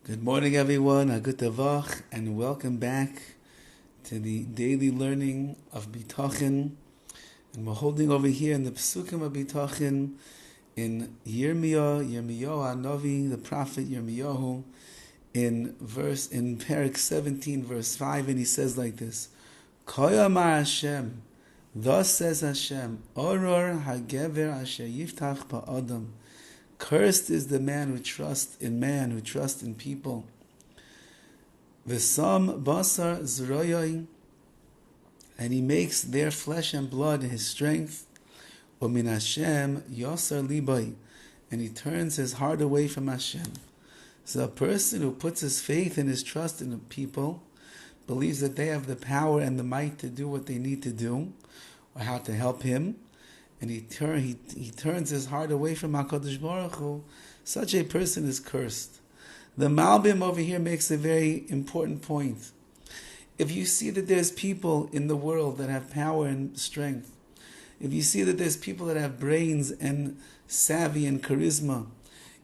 Good morning, everyone. A good tavach, and welcome back to the daily learning of Bitachon. And we're holding over here in the Psukim of Bitachon in Yirmiyah Hanavi, the prophet Yirmiyahu, in Parak 17, verse 5, and he says like this: Koyamar Hashem, thus says Hashem, Oror hagever asher yiftach ba'adam. Cursed is the man who trusts in man, who trusts in people. V'sam basar zroyai, and he makes their flesh and blood his strength. U'min Hashem yosar libai, and he turns his heart away from Hashem. So a person who puts his faith and his trust in the people, believes that they have the power and the might to do what they need to do, or how to help him, and he turns his heart away from HaKadosh Baruch Hu, such a person is cursed. The Malbim over here makes a very important point. If you see that there's people in the world that have power and strength, if you see that there's people that have brains and savvy and charisma,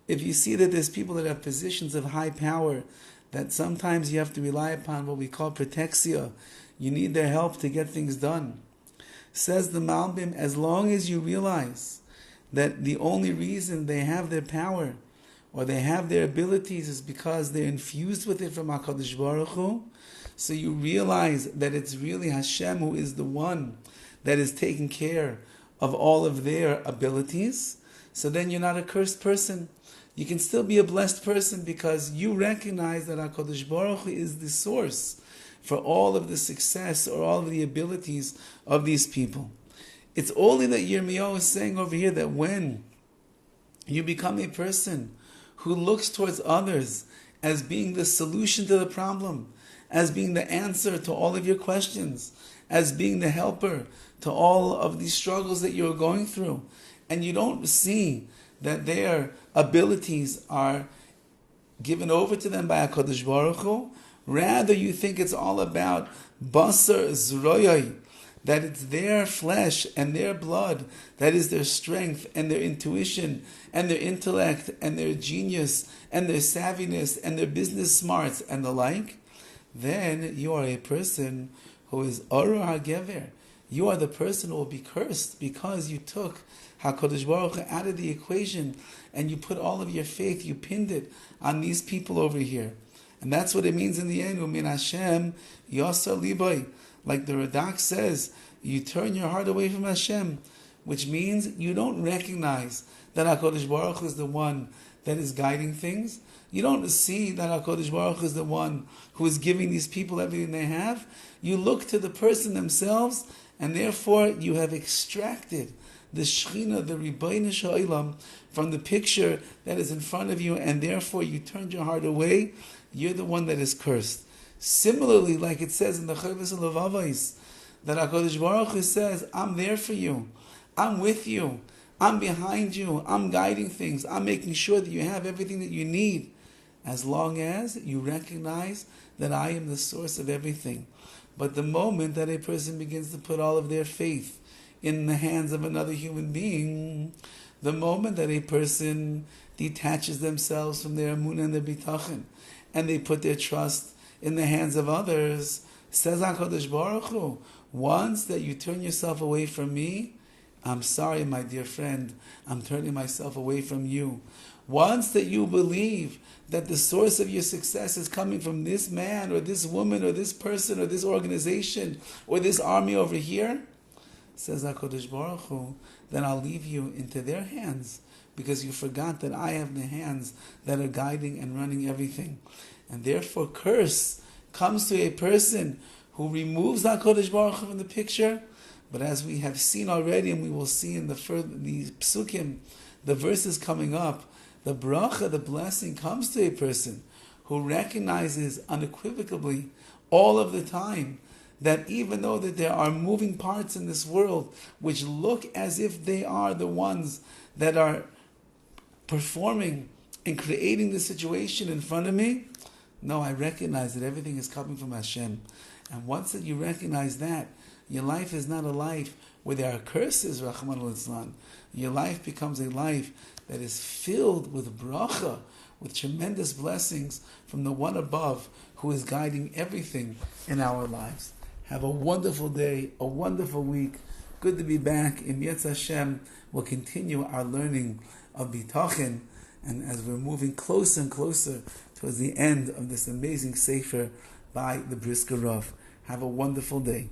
if you see that there's people that have positions of high power, that sometimes you have to rely upon what we call protexia, you need their help to get things done. Says the Malbim, as long as you realize that the only reason they have their power or they have their abilities is because they're infused with it from HaKadosh Baruch Hu, so you realize that it's really Hashem who is the one that is taking care of all of their abilities, so then you're not a cursed person. You can still be a blessed person because you recognize that HaKadosh Baruch Hu is the source for all of the success or all of the abilities of these people. It's only that Yirmiyahu is saying over here that when you become a person who looks towards others as being the solution to the problem, as being the answer to all of your questions, as being the helper to all of these struggles that you're going through, and you don't see that their abilities are given over to them by HaKadosh Baruch Hu, rather you think it's all about basar zroyai, that it's their flesh and their blood that is their strength and their intuition and their intellect and their genius and their savviness and their business smarts and the like, then you are a person who is oror hagever. You are the person who will be cursed because you took HaKadosh Baruch Hu out of the equation and you put all of your faith, you pinned it on these people over here. And that's what it means in the end. U'min Hashem yosar libai. Like the Radak says, you turn your heart away from Hashem, which means you don't recognize that HaKadosh Baruch Hu is the one that is guiding things. You don't see that HaKadosh Baruch Hu is the one who is giving these people everything they have. You look to the person themselves, and therefore you have extracted the Shechina, the Ribono Shel Olam, from the picture that is in front of you, and therefore you turned your heart away. You're the one that is cursed. Similarly, like it says in the Horowitz that HaKadosh Baruch Hu says, I'm there for you, I'm with you, I'm behind you, I'm guiding things, I'm making sure that you have everything that you need, as long as you recognize that I am the source of everything. But the moment that a person begins to put all of their faith in the hands of another human being, the moment that a person detaches themselves from their emunah and their bitachon, and they put their trust in the hands of others, says HaKadosh Baruch Hu, once that you turn yourself away from me, I'm sorry, my dear friend, I'm turning myself away from you. Once that you believe that the source of your success is coming from this man or this woman or this person or this organization or this army over here, says HaKadosh Baruch Hu, then I'll leave you into their hands, because you forgot that I have the hands that are guiding and running everything. And therefore curse comes to a person who removes HaKadosh Baruch Hu from the picture. But as we have seen already, and we will see in the psukim, the verses coming up, the bracha, the blessing, comes to a person who recognizes unequivocally all of the time that even though that there are moving parts in this world which look as if they are the ones that are performing and creating the situation in front of me, no, I recognize that everything is coming from Hashem. And once that you recognize that, your life is not a life where there are curses, Rahman al-Islam. Your life becomes a life that is filled with bracha, with tremendous blessings from the one above who is guiding everything in our lives. Have a wonderful day, a wonderful week. Good to be back. In Yetz Hashem, we'll continue our learning of Bitachon, and as we're moving closer and closer towards the end of this amazing Sefer by the Brisker Rav. Have a wonderful day.